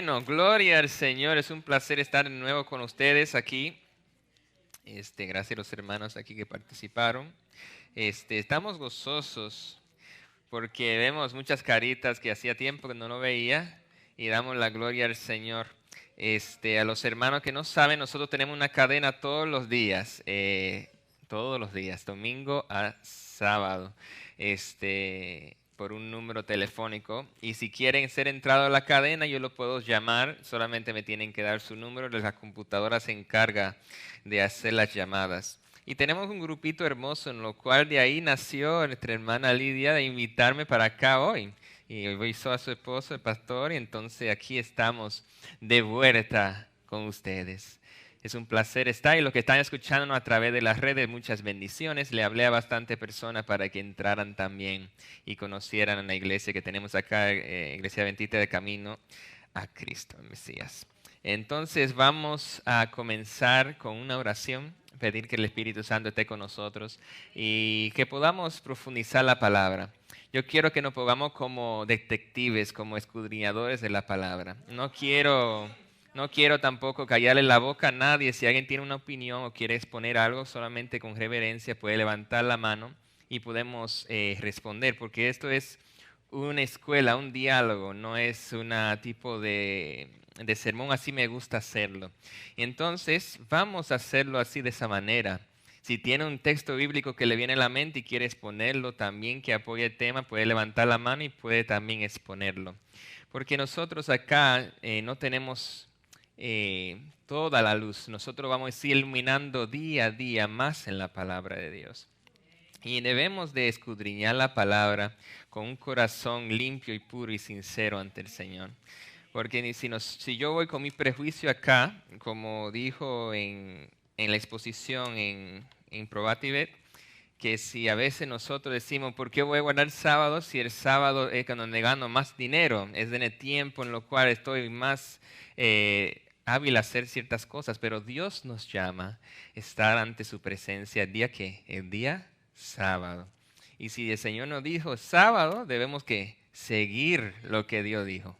Bueno, gloria al Señor. Es un placer estar de nuevo con ustedes aquí. Gracias a los hermanos aquí que participaron. Estamos gozosos porque vemos muchas caritas que hacía tiempo que no lo veía y damos la gloria al Señor. A los hermanos que no saben, nosotros tenemos una cadena todos los días, domingo a sábado. Por un número telefónico, y si quieren ser entrado a la cadena yo lo puedo llamar, solamente me tienen que dar su número, la computadora se encarga de hacer las llamadas. Y tenemos un grupito hermoso en lo cual de ahí nació nuestra hermana Lidia de invitarme para acá hoy. Y hizo a su esposo, el pastor, y entonces aquí estamos de vuelta con ustedes. Es un placer estar, y los que están escuchándonos a través de las redes, muchas bendiciones. Le hablé a bastante personas para que entraran también y conocieran la iglesia que tenemos acá, Iglesia Bendita de Camino a Cristo, el Mesías. Entonces vamos a comenzar con una oración, pedir que el Espíritu Santo esté con nosotros y que podamos profundizar la palabra. Yo quiero que nos pongamos como detectives, como escudriñadores de la palabra. No quiero tampoco callarle la boca a nadie. Si alguien tiene una opinión o quiere exponer algo, solamente con reverencia puede levantar la mano y podemos responder, porque esto es una escuela, un diálogo, no es un tipo de sermón. Así me gusta hacerlo. Entonces, vamos a hacerlo así, de esa manera. Si tiene un texto bíblico que le viene a la mente y quiere exponerlo también, que apoye el tema, puede levantar la mano y puede también exponerlo. Porque nosotros acá no tenemos toda la luz. Nosotros vamos a ir iluminando día a día más en la palabra de Dios. Y debemos de escudriñar la palabra con un corazón limpio y puro y sincero ante el Señor. Porque si yo voy con mi prejuicio acá, como dijo en la exposición en Probativet, que si a veces nosotros decimos, ¿por qué voy a guardar el sábado si el sábado es cuando me gano más dinero? Es en el tiempo en lo cual estoy más hábil a hacer ciertas cosas. Pero Dios nos llama a estar ante su presencia el día que, el día sábado. Y si el Señor nos dijo sábado, debemos que seguir lo que Dios dijo.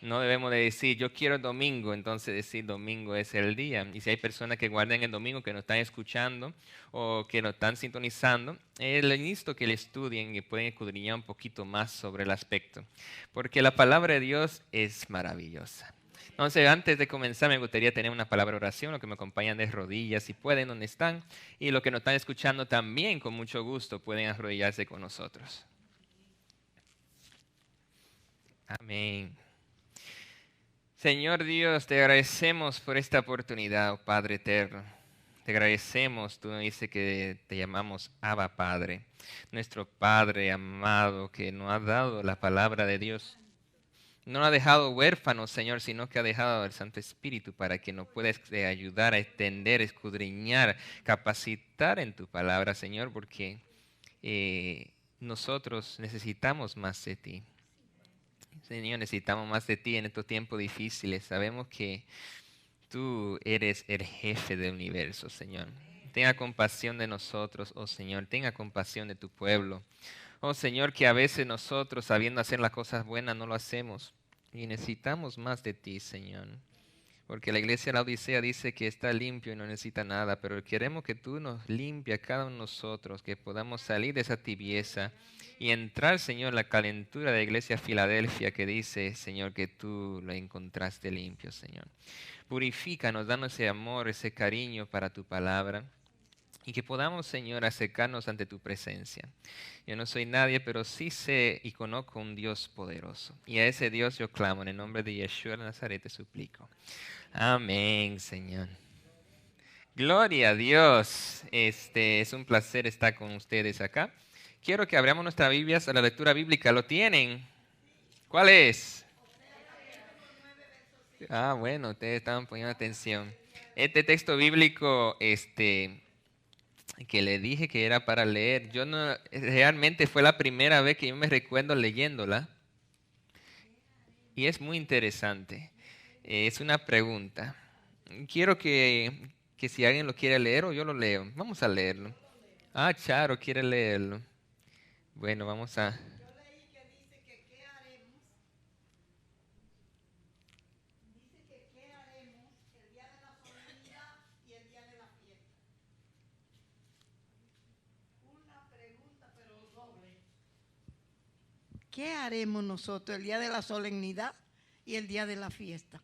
No debemos de decir, yo quiero el domingo, entonces decir domingo es el día. Y si hay personas que guardan el domingo, que nos están escuchando o que nos están sintonizando, les insto que le estudien y pueden escudriñar un poquito más sobre el aspecto. Porque la palabra de Dios es maravillosa. Entonces, antes de comenzar, me gustaría tener una palabra de oración. Los que me acompañan de rodillas, si pueden, donde están. Y los que nos están escuchando también, con mucho gusto, pueden arrodillarse con nosotros. Amén. Señor Dios, te agradecemos por esta oportunidad, oh Padre eterno. Te agradecemos, tú dices que te llamamos Abba Padre, nuestro Padre amado que nos ha dado la palabra de Dios. No nos ha dejado huérfanos, Señor, sino que ha dejado al Santo Espíritu para que nos puedas ayudar a extender, escudriñar, capacitar en tu palabra, Señor, porque nosotros necesitamos más de ti. Señor, necesitamos más de ti en estos tiempos difíciles. Sabemos que tú eres el jefe del universo, Señor. Tenga compasión de nosotros, oh Señor. Tenga compasión de tu pueblo. Oh Señor, que a veces nosotros, sabiendo hacer las cosas buenas, no lo hacemos. Y necesitamos más de ti, Señor. Porque la iglesia de la Odisea dice que está limpio y no necesita nada, pero queremos que tú nos limpies a cada uno de nosotros, que podamos salir de esa tibieza y entrar, Señor, en la calentura de la iglesia de Filadelfia, que dice, Señor, que tú lo encontraste limpio, Señor. Purifícanos, danos ese amor, ese cariño para tu palabra. Y que podamos, Señor, acercarnos ante tu presencia. Yo no soy nadie, pero sí sé y conozco un Dios poderoso. Y a ese Dios yo clamo, en el nombre de Yeshua de Nazaret te suplico. Amén, Señor. Gloria a Dios. Es un placer estar con ustedes acá. Quiero que abramos nuestras Biblias a la lectura bíblica. ¿Lo tienen? ¿Cuál es? Ah, bueno, ustedes estaban poniendo atención. Este texto bíblico, que le dije que era para leer, yo no, realmente fue la primera vez que yo me recuerdo leyéndola. Y es muy interesante. Es una pregunta. Quiero que si alguien lo quiere leer o yo lo leo. Vamos a leerlo. Ah, Charo quiere leerlo. Bueno, vamos a... ¿qué haremos nosotros el día de la solemnidad y el día de la fiesta?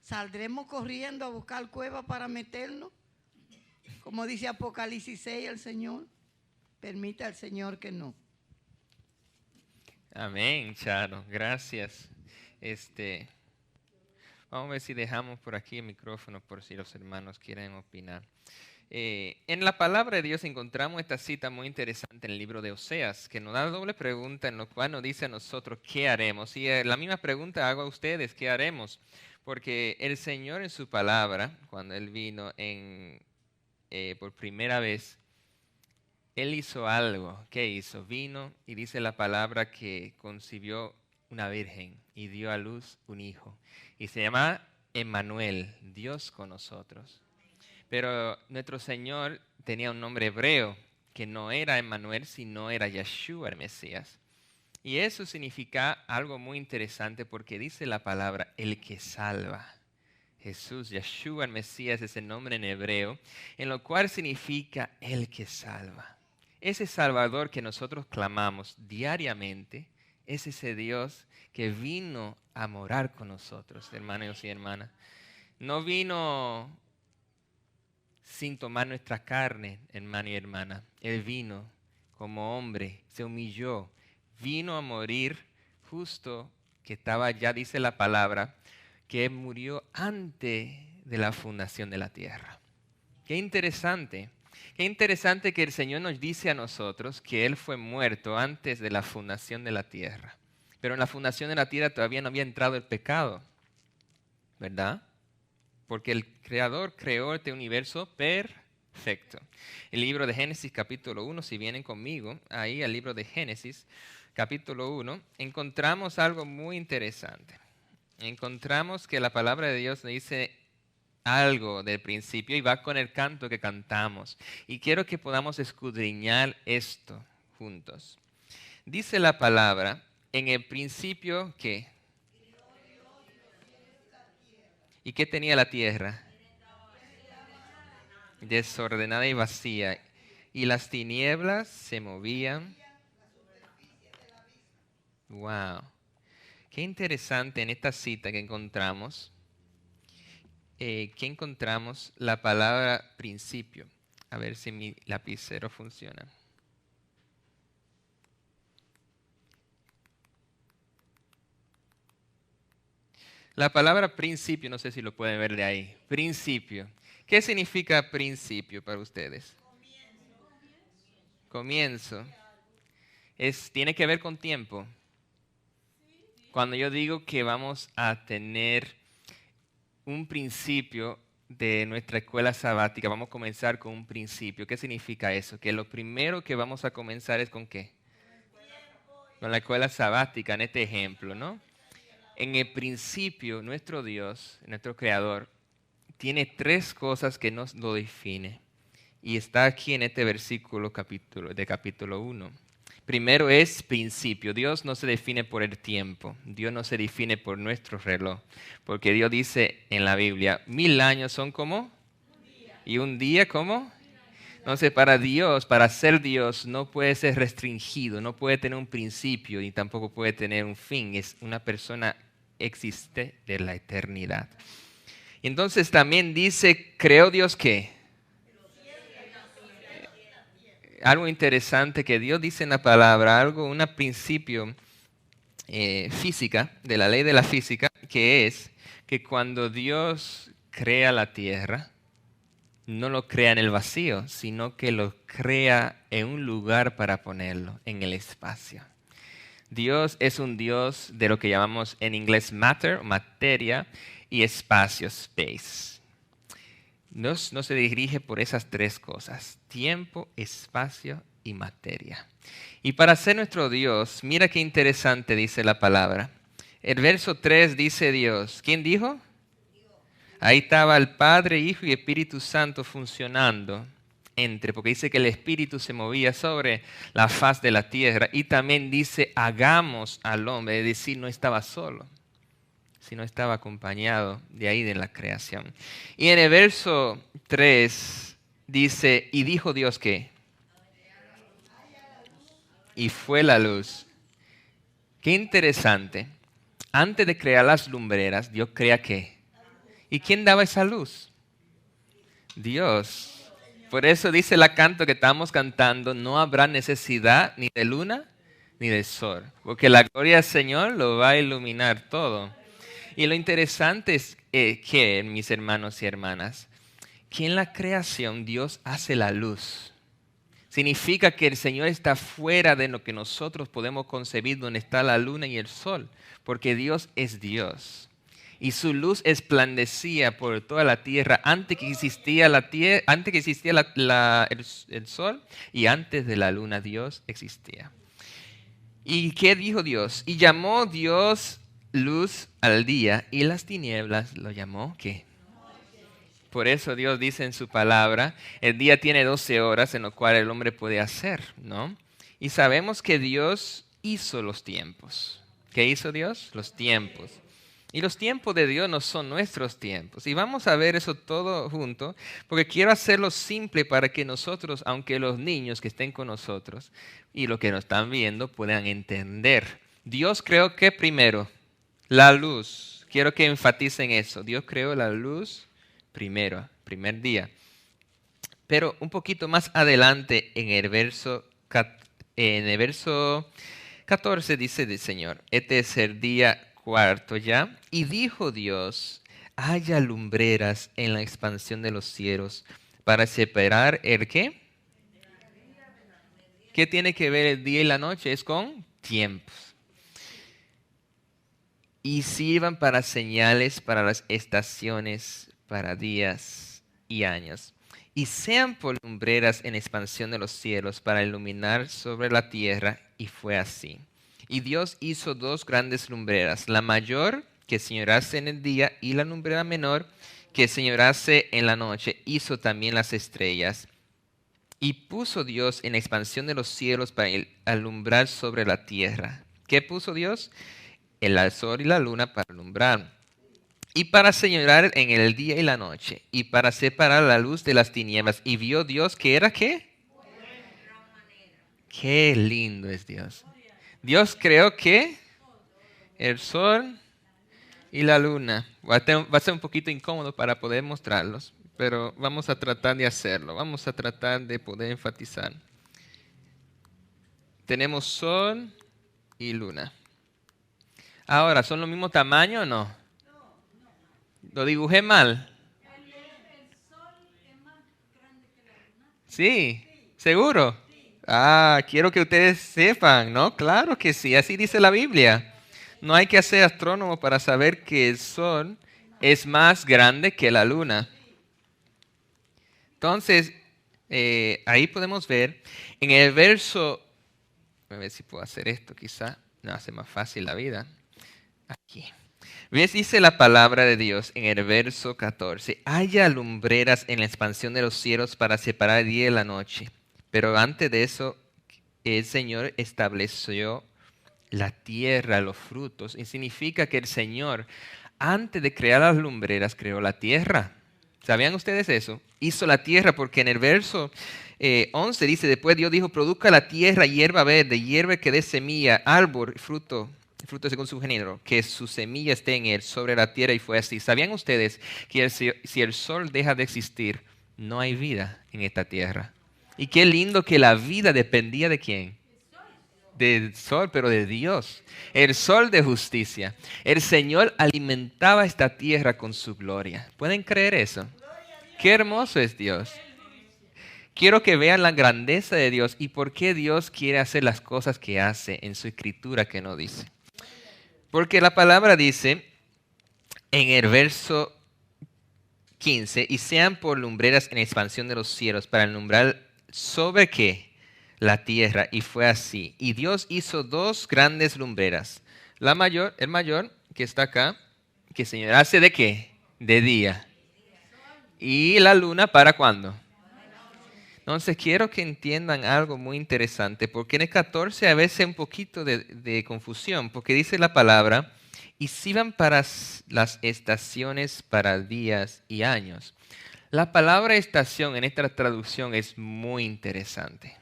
¿Saldremos corriendo a buscar cueva para meternos? Como dice Apocalipsis 6 el Señor. Permita al Señor que no. Amén, Charo. Gracias. Vamos a ver si dejamos por aquí el micrófono por si los hermanos quieren opinar. En la palabra de Dios encontramos esta cita muy interesante en el libro de Oseas, que nos da doble pregunta en lo cual nos dice a nosotros qué haremos. Y la misma pregunta hago a ustedes, ¿qué haremos? Porque el Señor en su palabra, cuando Él vino por primera vez, Él hizo algo. ¿Qué hizo? Vino y dice la palabra que concibió una virgen y dio a luz un hijo. Y se llama Emmanuel, Dios con nosotros. Pero nuestro Señor tenía un nombre hebreo que no era Emmanuel, sino era Yeshua, el Mesías. Y eso significa algo muy interesante porque dice la palabra, el que salva. Jesús, Yeshua, el Mesías, es el nombre en hebreo, en lo cual significa el que salva. Ese Salvador que nosotros clamamos diariamente es ese Dios que vino a morar con nosotros, hermanos y hermanas. No vino sin tomar nuestra carne, hermano y hermana. Él vino como hombre, se humilló, vino a morir justo que estaba, ya dice la palabra, que murió antes de la fundación de la tierra. Qué interesante que el Señor nos dice a nosotros que Él fue muerto antes de la fundación de la tierra. Pero en la fundación de la tierra todavía no había entrado el pecado, ¿verdad? Porque el Creador creó este universo perfecto. El libro de Génesis capítulo 1, si vienen conmigo, ahí al libro de Génesis capítulo 1, encontramos algo muy interesante. Encontramos que la palabra de Dios nos dice algo del principio y va con el canto que cantamos. Y quiero que podamos escudriñar esto juntos. Dice la palabra, en el principio, ¿qué? ¿Y qué tenía la tierra? Desordenada y vacía. Y las tinieblas se movían. Wow. Qué interesante en esta cita que encontramos. Que encontramos la palabra principio. A ver si mi lapicero funciona. La palabra principio, no sé si lo pueden ver de ahí. Principio. ¿Qué significa principio para ustedes? Comienzo. Tiene que ver con tiempo. Cuando yo digo que vamos a tener un principio de nuestra escuela sabática, vamos a comenzar con un principio. ¿Qué significa eso? Que lo primero que vamos a comenzar es ¿con qué? Con la escuela sabática, en este ejemplo, ¿no? En el principio, nuestro Dios, nuestro Creador, tiene tres cosas que nos lo define. Y está aquí en este versículo de capítulo 1. Primero es principio. Dios no se define por el tiempo. Dios no se define por nuestro reloj. Porque Dios dice en la Biblia, 1000 años son como y un día como. Entonces para Dios, para ser Dios, no puede ser restringido, no puede tener un principio y tampoco puede tener un fin. Es una persona existe de la eternidad. Y entonces también dice, ¿creó Dios qué? Algo interesante que Dios dice en la palabra, un principio física, de la ley de la física, que es que cuando Dios crea la tierra, no lo crea en el vacío, sino que lo crea en un lugar para ponerlo, en el espacio. Dios es un Dios de lo que llamamos en inglés matter, materia, y espacio, space. No se dirige por esas tres cosas, tiempo, espacio y materia. Y para ser nuestro Dios, mira qué interesante dice la palabra. El verso 3 dice Dios. ¿Quién dijo? Ahí estaba el Padre, Hijo y Espíritu Santo funcionando porque dice que el Espíritu se movía sobre la faz de la tierra. Y también dice, hagamos al hombre, es decir, no estaba solo, sino estaba acompañado de ahí de la creación. Y en el verso 3 dice, y dijo Dios ¿qué? Y fue la luz. Qué interesante. Antes de crear las lumbreras, Dios crea qué. ¿Y quién daba esa luz? Dios. Por eso dice el canto que estamos cantando, no habrá necesidad ni de luna ni de sol, porque la gloria del Señor lo va a iluminar todo. Y lo interesante es que, mis hermanos y hermanas, que en la creación Dios hace la luz. Significa que el Señor está fuera de lo que nosotros podemos concebir, donde está la luna y el sol, porque Dios es Dios. Y su luz esplandecía por toda la tierra antes que existía el sol y antes de la luna Dios existía. ¿Y qué dijo Dios? Y llamó Dios luz al día y las tinieblas lo llamó ¿qué? Por eso Dios dice en su palabra, el día tiene 12 horas en lo cual el hombre puede hacer, ¿no? Y sabemos que Dios hizo los tiempos. ¿Qué hizo Dios? Los tiempos. Y los tiempos de Dios no son nuestros tiempos. Y vamos a ver eso todo junto, porque quiero hacerlo simple para que nosotros, aunque los niños que estén con nosotros y los que nos están viendo, puedan entender. Dios creó que primero, la luz. Quiero que enfaticen eso. Dios creó la luz primero, primer día. Pero un poquito más adelante en el verso 14 dice el Señor, este es el día cuarto ya, y dijo Dios, haya lumbreras en la expansión de los cielos para separar el ¿qué? ¿Qué tiene que ver el día y la noche? Es con tiempos. Y sirvan para señales, para las estaciones, para días y años. Y sean por lumbreras en expansión de los cielos para iluminar sobre la tierra. Y fue así. Y Dios hizo dos grandes lumbreras, la mayor que señorase en el día y la lumbrera menor que señorase en la noche. Hizo también las estrellas. Y puso Dios en expansión de los cielos para alumbrar sobre la tierra. ¿Qué puso Dios? El sol y la luna para alumbrar. Y para señorar en el día y la noche. Y para separar la luz de las tinieblas. Y vio Dios que era ¿qué? Qué lindo es Dios. Dios creó que el sol y la luna. Va a ser un poquito incómodo para poder mostrarlos, pero vamos a tratar de hacerlo. Vamos a tratar de poder enfatizar. Tenemos sol y luna. Ahora, ¿son lo mismo tamaño o no? ¿Lo dibujé mal? Sí, ¿seguro? Quiero que ustedes sepan, ¿no? Claro que sí, así dice la Biblia. No hay que ser astrónomo para saber que el sol es más grande que la luna. Entonces, ahí podemos ver en el verso, a ver si puedo hacer esto quizá, no hace más fácil la vida. Aquí. ¿Ves? Dice la palabra de Dios en el verso 14, haya lumbreras en la expansión de los cielos para separar el día y la noche. Pero antes de eso, el Señor estableció la tierra, los frutos. Y significa que el Señor, antes de crear las lumbreras, creó la tierra. ¿Sabían ustedes eso? Hizo la tierra porque en el verso 11 dice, después Dios dijo, produzca la tierra hierba verde, hierba que dé semilla, árbol, fruto según su género, que su semilla esté en él, sobre la tierra, y fue así. ¿Sabían ustedes que si el sol deja de existir, no hay vida en esta tierra? Y qué lindo que la vida dependía de quién. Del sol, pero de Dios. El sol de justicia. El Señor alimentaba esta tierra con su gloria. ¿Pueden creer eso? Qué hermoso es Dios. Quiero que vean la grandeza de Dios y por qué Dios quiere hacer las cosas que hace en su escritura que no dice. Porque la palabra dice en el verso 15, y sean por lumbreras en expansión de los cielos para alumbrar sobre qué? La tierra. Y fue así. Y Dios hizo dos grandes lumbreras. El mayor que está acá, que señalase de qué? De día. Y la luna para cuándo. Entonces quiero que entiendan algo muy interesante, porque en el 14 a veces hay un poquito de confusión, porque dice la palabra, y sirvan para las estaciones para días y años. La palabra estación en esta traducción es muy interesante.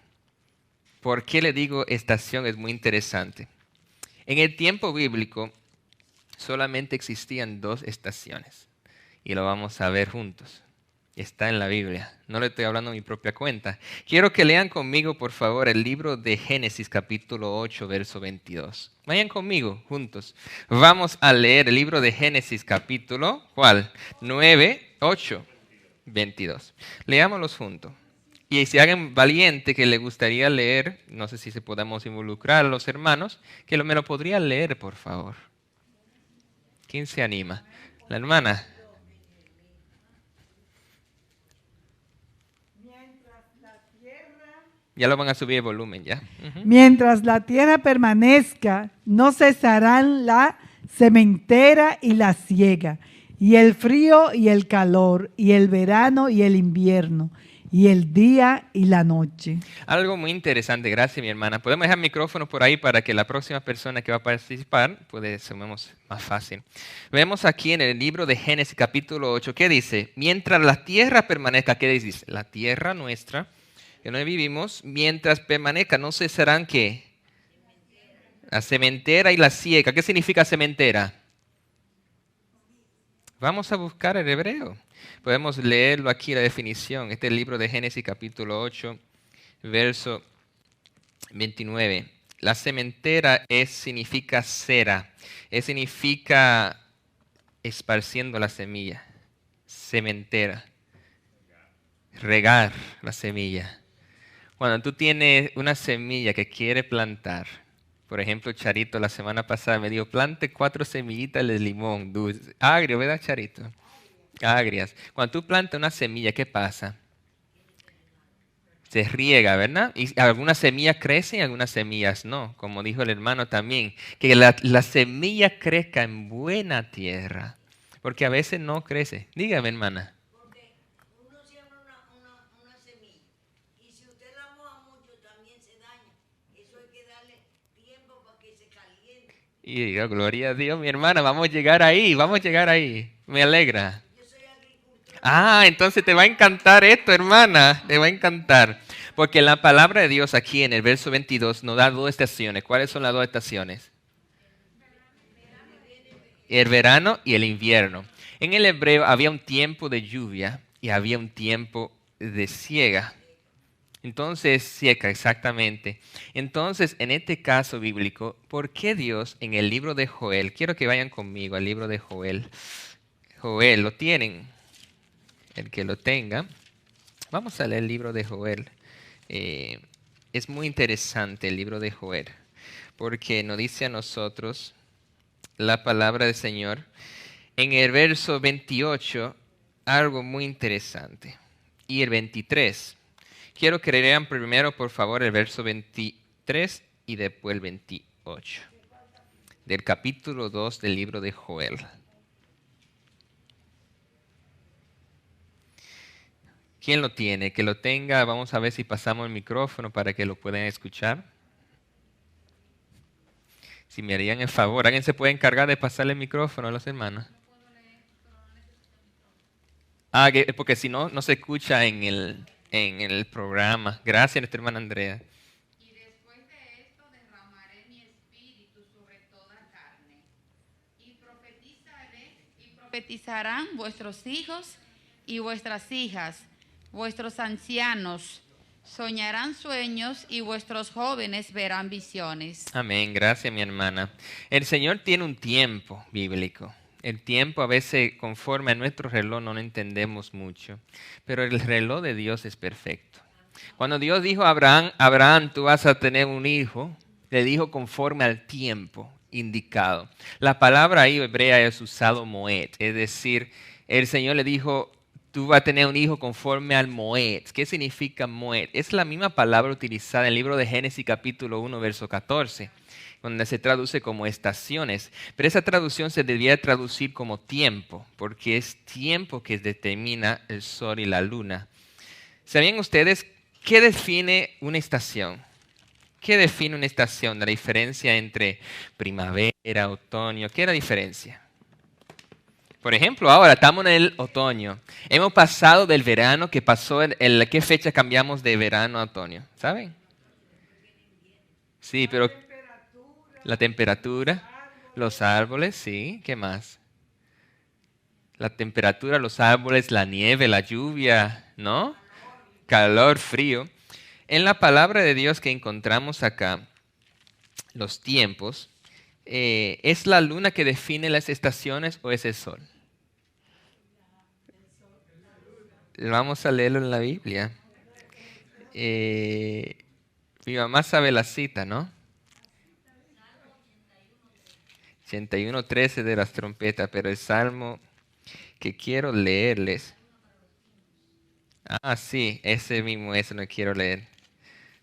¿Por qué le digo estación? Es muy interesante. En el tiempo bíblico solamente existían 2 estaciones y lo vamos a ver juntos. Está en la Biblia. No le estoy hablando a mi propia cuenta. Quiero que lean conmigo, por favor, el libro de Génesis, capítulo 8, verso 22. Vayan conmigo, juntos. Vamos a leer el libro de Génesis, capítulo, ¿cuál? 9, 8, 22. Leámoslos juntos. Y si alguien valiente que le gustaría leer, no sé si se podamos involucrar a los hermanos, que me lo podría leer, por favor. ¿Quién se anima? La hermana. Ya lo van a subir el volumen, ya. Mientras la tierra permanezca, no cesarán la sementera y la siega, y el frío y el calor, y el verano y el invierno, y el día y la noche. Algo muy interesante, gracias mi hermana. Podemos dejar el micrófono por ahí para que la próxima persona que va a participar, sumemos más fácil. Vemos aquí en el libro de Génesis capítulo 8, ¿qué dice? Mientras la tierra permanezca, ¿qué dice? La tierra nuestra, que no vivimos, mientras permanezca, no cesarán ¿qué? La sementera y la siega. ¿Qué significa sementera? Vamos a buscar el hebreo. Podemos leerlo aquí, la definición. Este es el libro de Génesis capítulo 8, verso 29. La sementera significa cera. Significa esparciendo la semilla. Sementera. Regar la semilla. Cuando tú tienes una semilla que quiere plantar, por ejemplo, Charito la semana pasada me dijo, plante 4 semillitas de limón dulce. Agrio, ¿verdad, Charito? Agrias. Cuando tú plantas una semilla, ¿qué pasa? Se riega, ¿verdad? Y algunas semillas crecen y algunas semillas no. Como dijo el hermano también, que la semilla crezca en buena tierra. Porque a veces no crece. Dígame, hermana. Y digo, gloria a Dios, mi hermana, vamos a llegar ahí, Me alegra. Entonces te va a encantar esto, hermana, te va a encantar. Porque la palabra de Dios aquí en el verso 22 nos da 2 estaciones. ¿Cuáles son las 2 estaciones? El verano y el invierno. En el hebreo había un tiempo de lluvia y había un tiempo de siega. Entonces, seca, exactamente. Entonces, en este caso bíblico, ¿por qué Dios en el libro de Joel, quiero que vayan conmigo al libro de Joel, Joel, ¿lo tienen? El que lo tenga. Vamos a leer el libro de Joel. Es muy interesante el libro de Joel, porque nos dice a nosotros la palabra del Señor. En el verso 28, algo muy interesante. Y el 23. Quiero que lean primero, por favor, el verso 23 y después el 28. Del capítulo 2 del libro de Joel. ¿Quién lo tiene? Que lo tenga. Vamos a ver si pasamos el micrófono para que lo puedan escuchar. Si me harían el favor. ¿Alguien se puede encargar de pasarle el micrófono a los hermanos? Porque si no, no se escucha en el programa. Gracias, nuestra hermana Andrea. Y después de esto derramaré mi espíritu sobre toda carne. Y profetizarán vuestros hijos y vuestras hijas, vuestros ancianos soñarán sueños y vuestros jóvenes verán visiones. Amén, gracias mi hermana. El Señor tiene un tiempo bíblico. El tiempo a veces conforme a nuestro reloj no lo entendemos mucho, pero el reloj de Dios es perfecto. Cuando Dios dijo a Abraham, Abraham, tú vas a tener un hijo, le dijo conforme al tiempo indicado. La palabra ahí hebrea es usado moed, es decir, el Señor le dijo, tú vas a tener un hijo conforme al moed. ¿Qué significa moed? Es la misma palabra utilizada en el libro de Génesis capítulo 1, verso 14. Donde se traduce como estaciones, pero esa traducción se debía traducir como tiempo, porque es tiempo que determina el sol y la luna. ¿Sabían ustedes qué define una estación? ¿Qué define una estación? La diferencia entre primavera, otoño, ¿qué es la diferencia? Por ejemplo, ahora estamos en el otoño. Hemos pasado del verano que pasó, ¿qué fecha cambiamos de verano a otoño? ¿Saben? Sí, pero La temperatura, los árboles, sí. ¿Qué más? La temperatura, los árboles, la nieve, la lluvia, ¿no? Calor, frío. En la palabra de Dios que encontramos acá, los tiempos, ¿es la luna que define las estaciones o es el sol? Vamos a leerlo en la Biblia. Mi mamá sabe la cita, ¿no? 81:13 de las trompetas, pero el salmo que quiero leerles. Ah, sí, ese mismo, ese no quiero leer.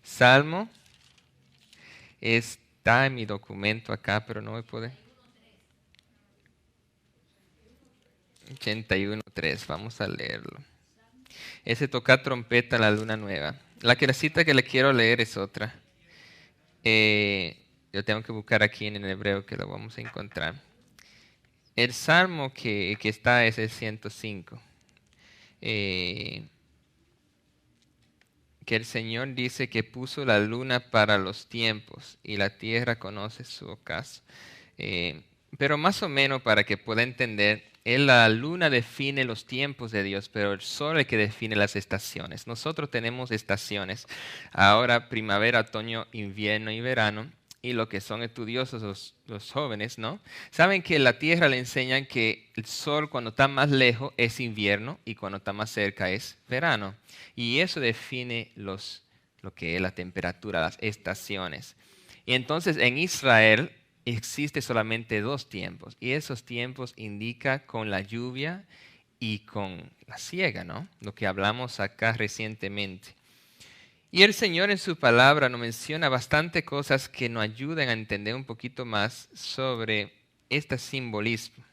Salmo está en mi documento acá, pero no me puede. 81:3, vamos a leerlo. Ese toca trompeta en la luna nueva. La cita que le quiero leer es otra. Yo tengo que buscar aquí en el hebreo que lo vamos a encontrar. El salmo que está es el 105. Que el Señor dice que puso la luna para los tiempos y la tierra conoce su ocaso. Pero más o menos para que pueda entender, la luna define los tiempos de Dios, pero el sol es el que define las estaciones. Nosotros tenemos estaciones, ahora primavera, otoño, invierno y verano. Y lo que son estudiosos los jóvenes, ¿no? Saben que en la tierra le enseñan que el sol cuando está más lejos es invierno y cuando está más cerca es verano. Y eso define lo que es la temperatura, las estaciones. Y entonces en Israel existe solamente 2 tiempos. Y esos tiempos indican con la lluvia y con la siega, ¿no? Lo que hablamos acá recientemente. Y el Señor en su palabra nos menciona bastante cosas que nos ayudan a entender un poquito más sobre este simbolismo.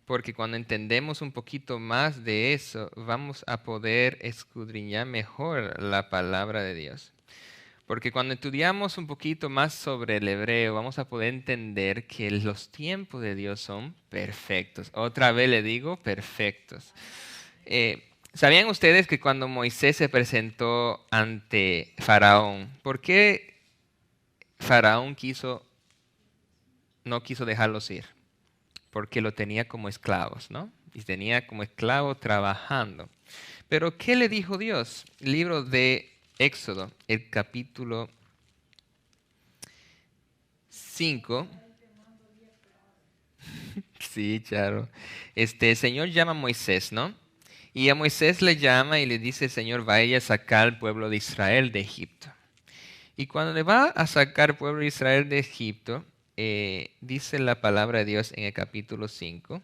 Porque cuando entendemos un poquito más de eso, vamos a poder escudriñar mejor la palabra de Dios. Porque cuando estudiamos un poquito más sobre el hebreo, vamos a poder entender que los tiempos de Dios son perfectos. Otra vez le digo, perfectos. ¿Sabían ustedes que cuando Moisés se presentó ante Faraón, por qué Faraón no quiso dejarlos ir? Porque lo tenía como esclavos, ¿no? Y tenía como esclavos trabajando. Pero ¿qué le dijo Dios? El libro de Éxodo, el capítulo 5. Sí, Charo. El Señor llama a Moisés, ¿no? Y a Moisés le llama y le dice, Señor, vaya a sacar al pueblo de Israel de Egipto. Y cuando le va a sacar al pueblo de Israel de Egipto, dice la palabra de Dios en el capítulo 5.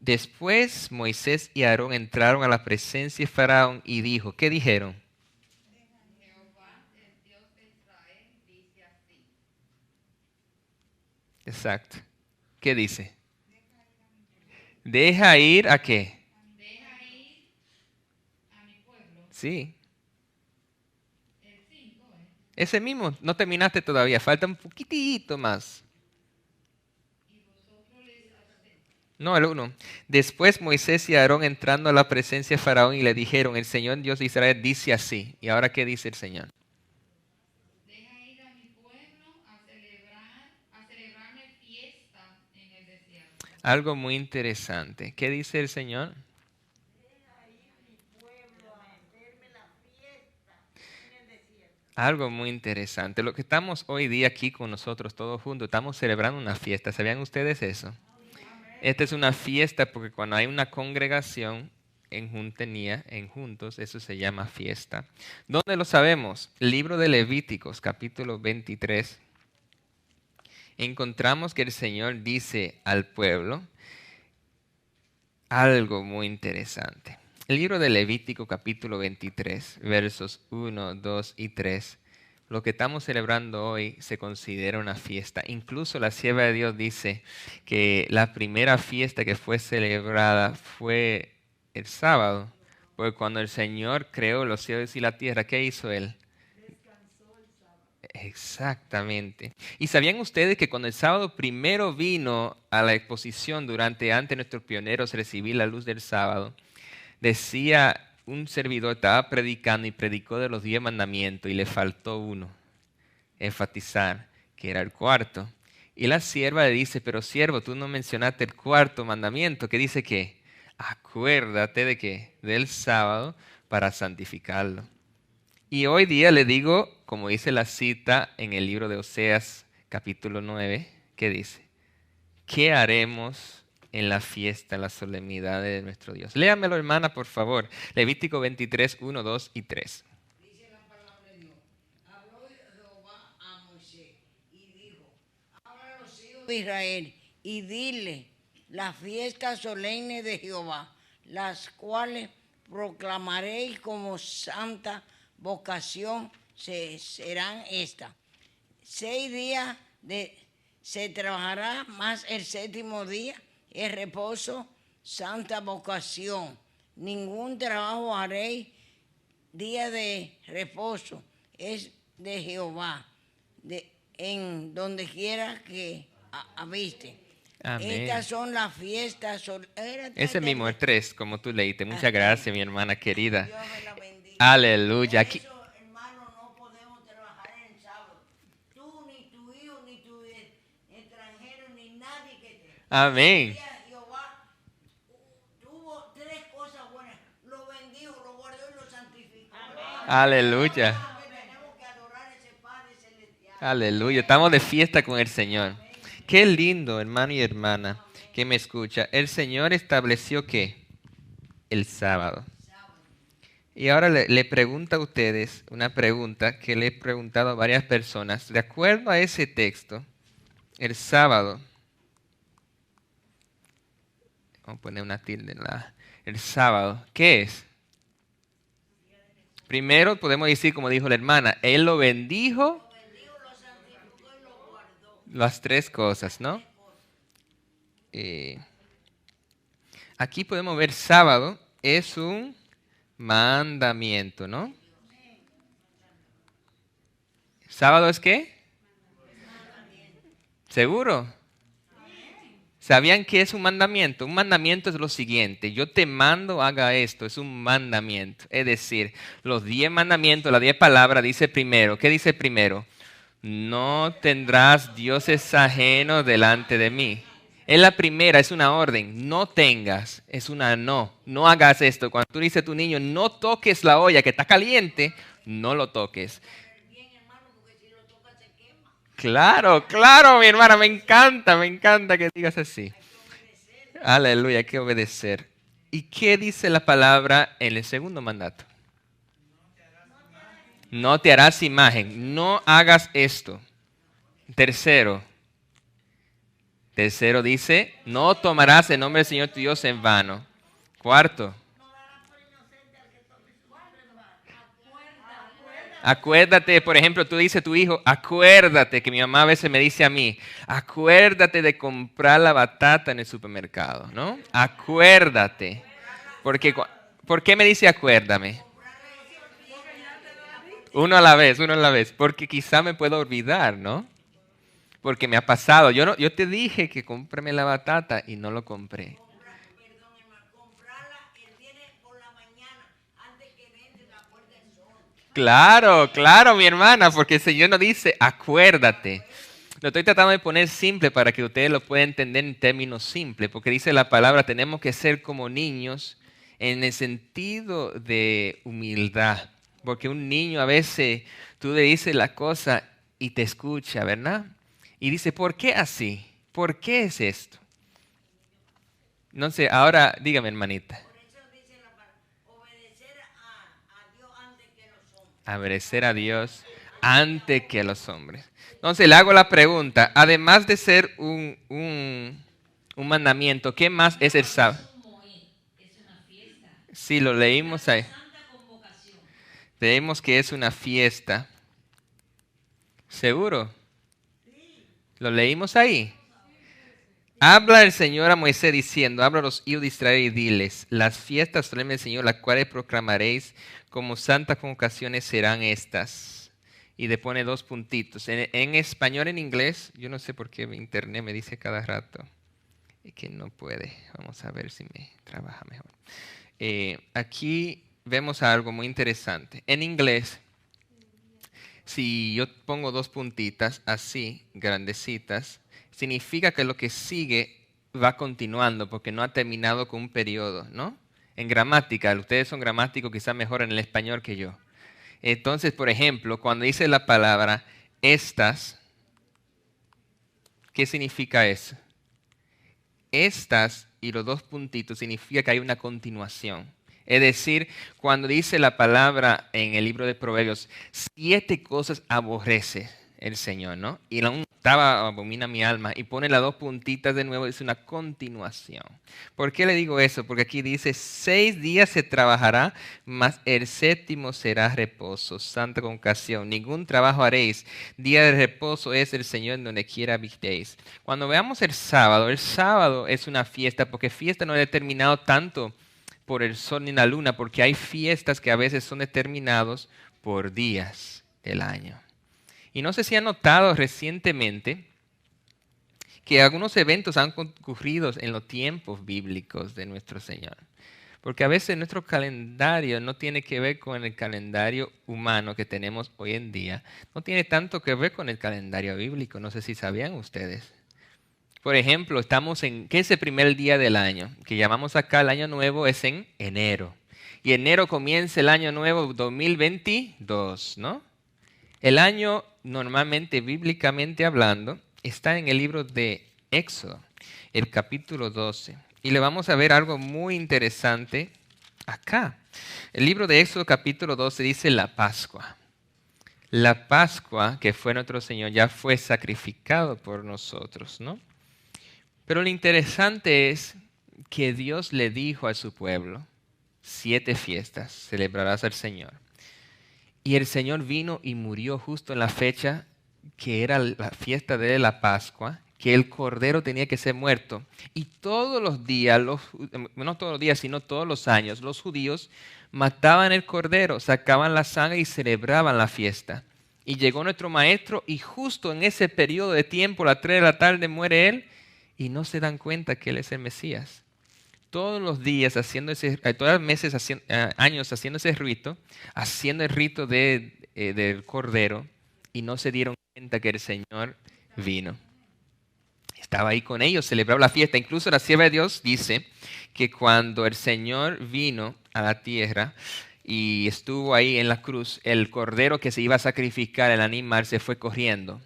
Después Moisés y Aarón entraron a la presencia de Faraón y dijo, ¿qué dijeron? Jehová, el Dios de Israel, dice así. Exacto. ¿Qué dice? Deja ir a qué? Deja ir a mi pueblo. Sí. El 5 Ese mismo, no terminaste todavía, falta un poquitito más. No, el 1. Después Moisés y Aarón entrando a la presencia de Faraón y le dijeron, el Señor Dios de Israel dice así. ¿Y ahora qué dice el Señor? Deja ir a mi pueblo a celebrarme fiesta en el desierto. Algo muy interesante. ¿Qué dice el Señor? Algo muy interesante. Lo que estamos hoy día aquí con nosotros todos juntos, estamos celebrando una fiesta. ¿Sabían ustedes eso? Esta es una fiesta porque cuando hay una congregación en juntos, eso se llama fiesta. ¿Dónde lo sabemos? Libro de Levíticos, capítulo 23. Encontramos que el Señor dice al pueblo algo muy interesante. El libro de Levítico, capítulo 23, versos 1, 2 y 3. Lo que estamos celebrando hoy se considera una fiesta. Incluso la sierva de Dios dice que la primera fiesta que fue celebrada fue el sábado. Porque cuando el Señor creó los cielos y la tierra, ¿qué hizo Él? Descansó el sábado. Exactamente. ¿Y sabían ustedes que cuando el sábado primero vino a la exposición antes nuestros pioneros recibir la luz del sábado, decía un servidor, estaba predicando y predicó de los 10 mandamientos y le faltó uno, enfatizar que era el cuarto. Y la sierva le dice, pero siervo, tú no mencionaste el cuarto mandamiento, que dice que acuérdate de qué, del sábado para santificarlo. Y hoy día le digo, como dice la cita en el libro de Oseas capítulo 9, que dice, ¿qué haremos en la fiesta, en la solemnidad de nuestro Dios? Léamelo, hermana, por favor. Levítico 23, 1, 2 y 3. Dice la palabra de Dios. Habló Jehová a Moisés y dijo, habla a los hijos de Israel y dile las fiestas solemnes de Jehová, las cuales proclamaréis como santa vocación serán estas. 6 días se trabajará, más el séptimo día es reposo, santa vocación. Ningún trabajo haréis, día de reposo es de Jehová, en donde quiera que habite. Amén. Estas son las fiestas. Ese mismo, el 3, como tú leíste. Muchas gracias, mi hermana querida. Dios me la bendiga. Aleluya. Por eso, hermano, no podemos trabajar en el sábado. Tú, ni tu hijo, ni tu extranjero, ni nadie que te... Amén. Jehová tuvo 3 cosas buenas. Lo bendijo, lo guardó y lo santificó. Aleluya. Tenemos que adorar a ese Padre celestial. Aleluya. Estamos de fiesta con el Señor. Qué lindo, hermano y hermana, que me escucha. El Señor estableció ¿qué? El sábado. Y ahora le pregunto a ustedes una pregunta que le he preguntado a varias personas. De acuerdo a ese texto, el sábado, vamos a poner una tilde en la... El sábado, ¿qué es? Primero podemos decir, como dijo la hermana, Él lo bendijo. Las 3 cosas, ¿no? Aquí podemos ver sábado es un mandamiento, ¿no? ¿Sábado es qué? ¿Seguro? ¿Sabían qué es un mandamiento? Un mandamiento es lo siguiente. Yo te mando, haga esto. Es un mandamiento. Es decir, los 10 mandamientos, las 10 palabras, dice primero. ¿Qué dice primero? No tendrás dioses ajenos delante de mí. Es la primera, es una orden. No tengas, es una no. No hagas esto. Cuando tú dices a tu niño, no toques la olla que está caliente, no lo toques. Claro, claro, mi hermana, me encanta que digas así. Aleluya, hay que obedecer. ¿Y qué dice la palabra en el segundo mandato? No te harás imagen, no hagas esto. Tercero dice, no tomarás el nombre del Señor tu Dios en vano. Cuarto, acuérdate, por ejemplo, tú dices a tu hijo, acuérdate, que mi mamá a veces me dice a mí, acuérdate de comprar la batata en el supermercado, ¿no? Acuérdate. ¿Por qué me dice acuérdame? Uno a la vez, porque quizá me puedo olvidar, ¿no? Porque me ha pasado. Yo te dije que cómprame la batata y no lo compré. Claro, mi hermana, porque el Señor nos dice, acuérdate. Lo estoy tratando de poner simple para que ustedes lo puedan entender en términos simples, porque dice la palabra, tenemos que ser como niños en el sentido de humildad. Porque un niño a veces tú le dices la cosa y te escucha, ¿verdad? Y dice, ¿por qué así? ¿Por qué es esto? No sé, ahora dígame, hermanita. Obedecer a Dios antes que a los hombres. Entonces le hago la pregunta, además de ser un mandamiento, ¿qué más es el sábado? Sí, lo leímos ahí. Leímos que es una fiesta. ¿Seguro? ¿Lo leímos ahí? Habla el Señor a Moisés diciendo, habla a los hijos de Israel y diles, las fiestas solemnes del Señor, las cuales proclamaréis como santas convocaciones serán estas. Y le pone 2 puntitos. En español, en inglés, yo no sé por qué mi internet me dice cada rato que no puede. Vamos a ver si me trabaja mejor. Aquí vemos algo muy interesante. En inglés, si yo pongo dos puntitas así, grandecitas, significa que lo que sigue va continuando porque no ha terminado con un periodo, ¿no? En gramática, ustedes son gramáticos quizás mejor en el español que yo. Entonces, por ejemplo, cuando dice la palabra estas, ¿qué significa eso? Estas y los dos puntitos significa que hay una continuación. Es decir, cuando dice la palabra en el libro de Proverbios, 7 cosas aborrece el Señor, ¿no? Y la octava abomina mi alma. Y pone las dos puntitas de nuevo, es una continuación. ¿Por qué le digo eso? Porque aquí dice, 6 días se trabajará, mas el séptimo será reposo, santa convocación. Ningún trabajo haréis. Día de reposo es el Señor en donde quiera habitéis. Cuando veamos el sábado es una fiesta, porque fiesta no es determinado tanto por el sol ni la luna, porque hay fiestas que a veces son determinados por días del año. Y no sé si han notado recientemente que algunos eventos han ocurrido en los tiempos bíblicos de nuestro Señor. Porque a veces nuestro calendario no tiene que ver con el calendario humano que tenemos hoy en día. No tiene tanto que ver con el calendario bíblico. No sé si sabían ustedes. Por ejemplo, estamos en, ¿qué es el primer día del año? Que llamamos acá el año nuevo, es en enero. Y enero comienza el año nuevo 2022, ¿no? El año, normalmente, bíblicamente hablando, está en el libro de Éxodo, el capítulo 12. Y le vamos a ver algo muy interesante acá. El libro de Éxodo, capítulo 12, dice la Pascua. La Pascua, que fue nuestro Señor, ya fue sacrificado por nosotros, ¿no? Pero lo interesante es que Dios le dijo a su pueblo, 7 fiestas celebrarás al Señor. Y el Señor vino y murió justo en la fecha que era la fiesta de la Pascua, que el Cordero tenía que ser muerto. Y todos los días, no todos los días, sino todos los años, los judíos mataban el Cordero, sacaban la sangre y celebraban la fiesta. Y llegó nuestro Maestro y justo en ese periodo de tiempo, a las 3 de la tarde, muere Él. Y no se dan cuenta que Él es el Mesías. Todos los días, todos los meses, años haciendo ese rito, haciendo el rito del Cordero, y no se dieron cuenta que el Señor vino. Estaba ahí con ellos, celebraba la fiesta. Incluso la sierva de Dios dice que cuando el Señor vino a la tierra y estuvo ahí en la cruz, el Cordero que se iba a sacrificar, el animal, se fue corriendo.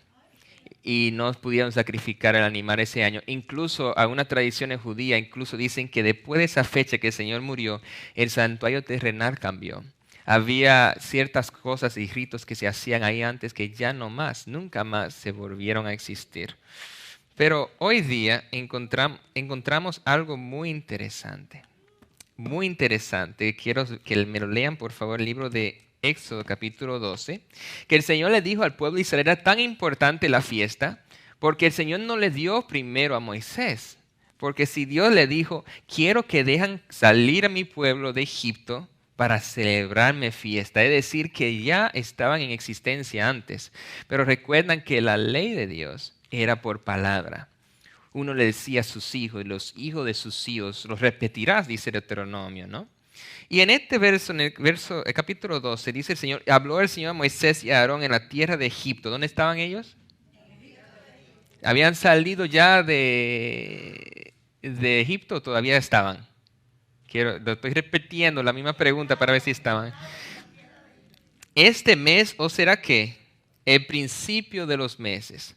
Y no pudieron sacrificar el animal ese año. Incluso algunas tradiciones judías incluso dicen que después de esa fecha que el Señor murió, el santuario terrenal cambió. Había ciertas cosas y ritos que se hacían ahí antes que ya no más, nunca más se volvieron a existir. Pero hoy día encontramos algo muy interesante. Muy interesante. Quiero que me lo lean, por favor, el libro de Éxodo capítulo 12, que el Señor le dijo al pueblo de Israel, era tan importante la fiesta, porque el Señor no le dio primero a Moisés. Porque si Dios le dijo, quiero que dejan salir a mi pueblo de Egipto para celebrarme fiesta, es decir, que ya estaban en existencia antes. Pero recuerdan que la ley de Dios era por palabra. Uno le decía a sus hijos, y los hijos de sus hijos los repetirás, dice Deuteronomio, ¿no? Y en este verso, el capítulo 12, dice el Señor, habló el Señor a Moisés y a Aarón en la tierra de Egipto. ¿Dónde estaban ellos? ¿Habían salido ya de Egipto o todavía estaban? Lo estoy repitiendo la misma pregunta para ver si estaban. Este mes, ¿o será qué? El principio de los meses.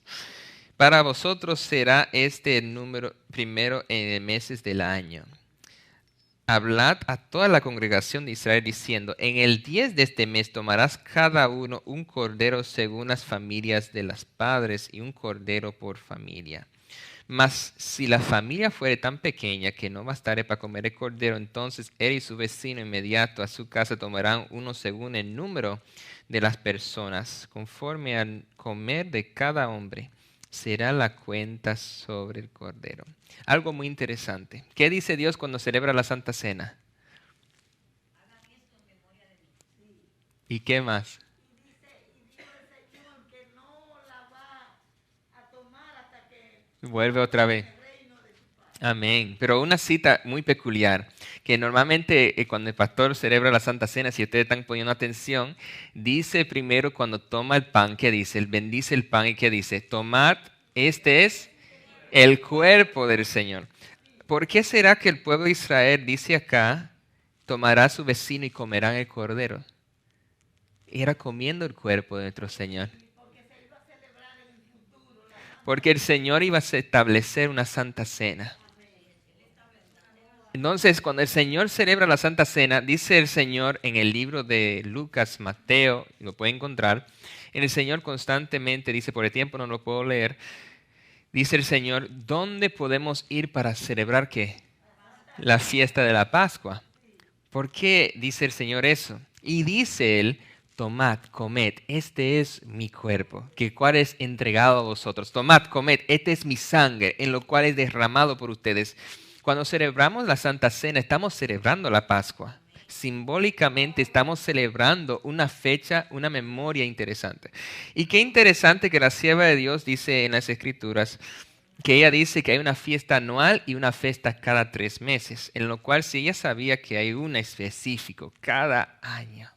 Para vosotros será este el número primero en meses del año. Hablad a toda la congregación de Israel diciendo, en el 10 de este mes tomarás cada uno un cordero según las familias de los padres y un cordero por familia. Mas si la familia fuere tan pequeña que no bastare para comer el cordero, entonces él y su vecino inmediato a su casa tomarán uno según el número de las personas, conforme al comer de cada hombre. Será la cuenta sobre el cordero. Algo muy interesante. ¿Qué dice Dios cuando celebra la Santa Cena? ¿Y qué más? Vuelve otra vez. Amén. Pero una cita muy peculiar, que normalmente cuando el pastor celebra la Santa Cena, si ustedes están poniendo atención, dice primero cuando toma el pan, ¿qué dice? Él bendice el pan y ¿qué dice? Tomad, este es el cuerpo del Señor. ¿Por qué será que el pueblo de Israel dice acá, tomará a su vecino y comerán el cordero? Era comiendo el cuerpo de nuestro Señor. Porque el Señor iba a establecer una Santa Cena. Entonces, cuando el Señor celebra la Santa Cena, dice el Señor en el libro de Lucas, Mateo, lo puede encontrar, el Señor constantemente dice, por el tiempo no lo puedo leer, dice el Señor, ¿dónde podemos ir para celebrar qué? La fiesta de la Pascua. ¿Por qué dice el Señor eso? Y dice Él, tomad, comed, este es mi cuerpo, que cual es entregado a vosotros. Tomad, comed, este es mi sangre, en lo cual es derramado por ustedes. Cuando celebramos la Santa Cena, estamos celebrando la Pascua. Simbólicamente estamos celebrando una fecha, una memoria interesante. Y qué interesante que la sierva de Dios dice en las Escrituras, que ella dice que hay una fiesta anual y una fiesta cada 3 meses, en lo cual si ella sabía que hay una específico cada año.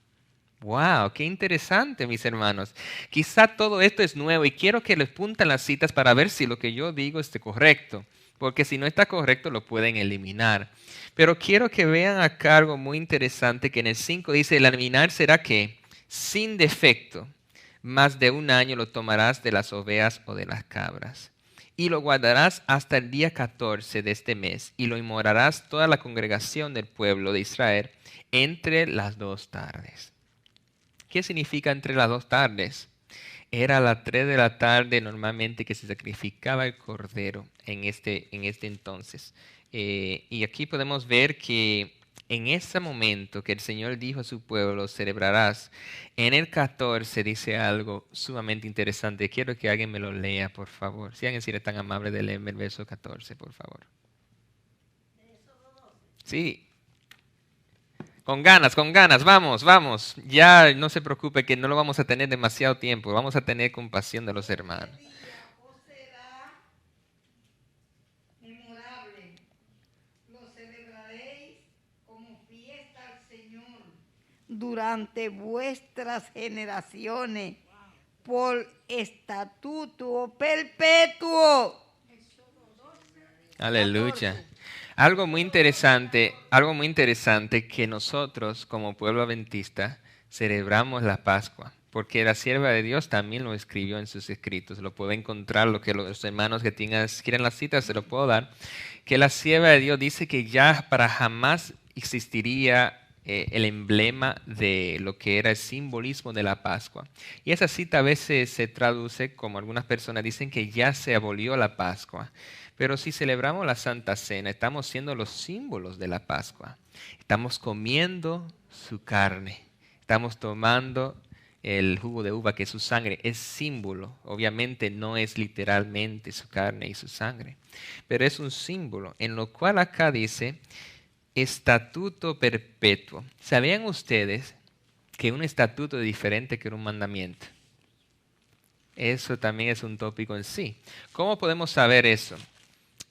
¡Wow! ¡Qué interesante, mis hermanos! Quizá todo esto es nuevo y quiero que les punten las citas para ver si lo que yo digo esté correcto, porque si no está correcto lo pueden eliminar. Pero quiero que vean acá algo muy interesante que en el 5 dice, el eliminar será que sin defecto, más de 1 año lo tomarás de las ovejas o de las cabras. Y lo guardarás hasta el día 14 de este mes, y lo inmolarás toda la congregación del pueblo de Israel entre las 2 tardes. ¿Qué significa entre las 2 tardes? Era a las 3 de la tarde normalmente que se sacrificaba el cordero en este entonces. Y aquí podemos ver que en ese momento que el Señor dijo a su pueblo, celebrarás, en el 14 dice algo sumamente interesante. Quiero que alguien me lo lea, por favor. Si alguien es tan amable de leerme el verso 14, por favor. Sí. Con ganas, vamos, vamos. Ya no se preocupe que no lo vamos a tener demasiado tiempo. Vamos a tener compasión de los hermanos. Memorable. Lo celebraréis como fiesta al Señor durante vuestras generaciones por estatuto perpetuo. Aleluya. Algo muy interesante que nosotros como pueblo adventista celebramos la Pascua, porque la sierva de Dios también lo escribió en sus escritos. Lo puede encontrar, lo que los hermanos que quieren las citas se lo puedo dar, que la sierva de Dios dice que ya para jamás existiría el emblema de lo que era el simbolismo de la Pascua. Y esa cita a veces se traduce como algunas personas dicen que ya se abolió la Pascua. Pero si celebramos la Santa Cena, estamos siendo los símbolos de la Pascua. Estamos comiendo su carne. Estamos tomando el jugo de uva, que es su sangre. Es símbolo. Obviamente no es literalmente su carne y su sangre. Pero es un símbolo, en lo cual acá dice estatuto perpetuo. ¿Sabían ustedes que un estatuto es diferente que un mandamiento? Eso también es un tópico en sí. ¿Cómo podemos saber eso?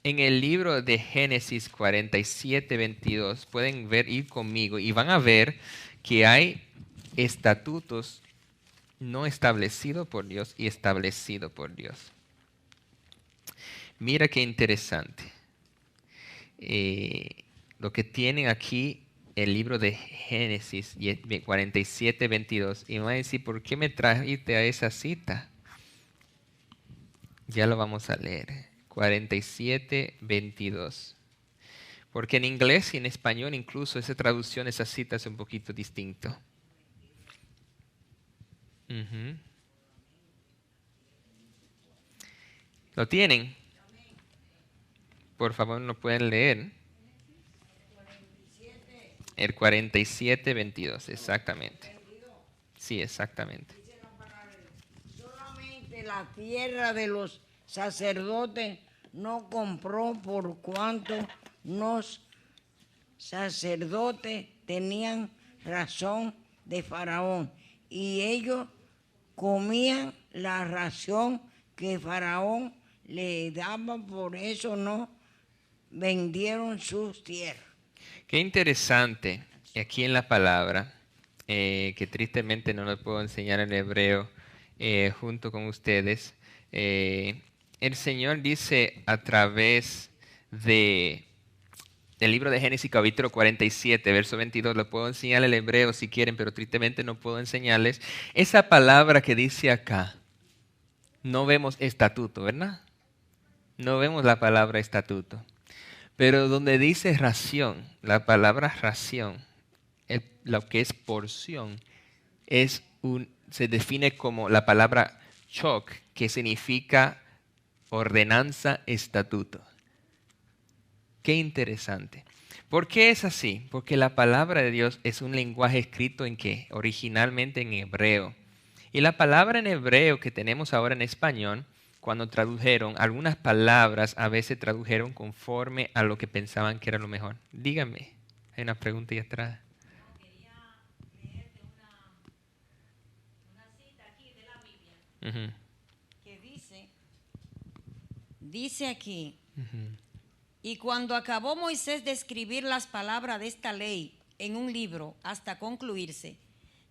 En el libro de Génesis 47:22 pueden ir conmigo y van a ver que hay estatutos no establecidos por Dios y establecidos por Dios. Mira qué interesante. Lo que tienen aquí el libro de Génesis 47:22 y me van a decir, ¿por qué me trajiste a esa cita? Ya lo vamos a leer. 47:22. Porque en inglés y en español incluso esa traducción, esa cita es un poquito distinto. ¿Lo tienen? Por favor, ¿lo pueden leer? El 47:22, exactamente. Sí, exactamente. Solamente la tierra de los sacerdotes no compró por cuanto los sacerdotes tenían razón de Faraón y ellos comían la ración que Faraón le daba, por eso no vendieron sus tierras. Qué interesante aquí en la palabra, que tristemente no lo puedo enseñar en hebreo junto con ustedes. El Señor dice a través del libro de Génesis capítulo 47, verso 22, lo puedo enseñar en hebreo si quieren, pero tristemente no puedo enseñarles. Esa palabra que dice acá, no vemos estatuto, ¿verdad? No vemos la palabra estatuto. Pero donde dice ración, la palabra ración, lo que es porción, se define como la palabra chok, que significa ordenanza, estatuto. Qué interesante. ¿Por qué es así? Porque la palabra de Dios es un lenguaje escrito en qué? Originalmente en hebreo. Y la palabra en hebreo que tenemos ahora en español, cuando tradujeron, algunas palabras a veces tradujeron conforme a lo que pensaban que era lo mejor. Díganme, hay una pregunta ahí atrás. Quería leerte una cita aquí de la Biblia que dice aquí, y cuando acabó Moisés de escribir las palabras de esta ley en un libro hasta concluirse,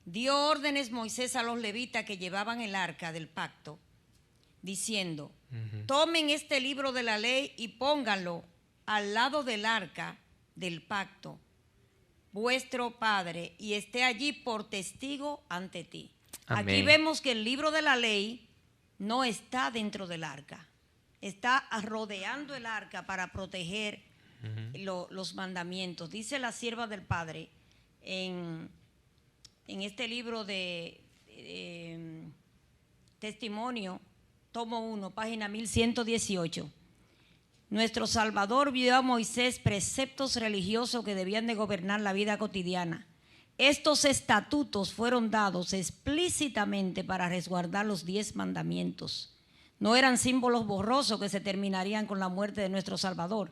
dio órdenes Moisés a los levitas que llevaban el arca del pacto, diciendo, tomen este libro de la ley y pónganlo al lado del arca del pacto, vuestro Padre, y esté allí por testigo ante ti. Amén. Aquí vemos que el libro de la ley no está dentro del arca, está rodeando el arca para proteger los mandamientos. Dice la sierva del Padre en este libro de Testimonio, tomo 1, página 1118. Nuestro Salvador vio a Moisés preceptos religiosos que debían de gobernar la vida cotidiana. Estos estatutos fueron dados explícitamente para resguardar los 10 mandamientos. No eran símbolos borrosos que se terminarían con la muerte de nuestro Salvador,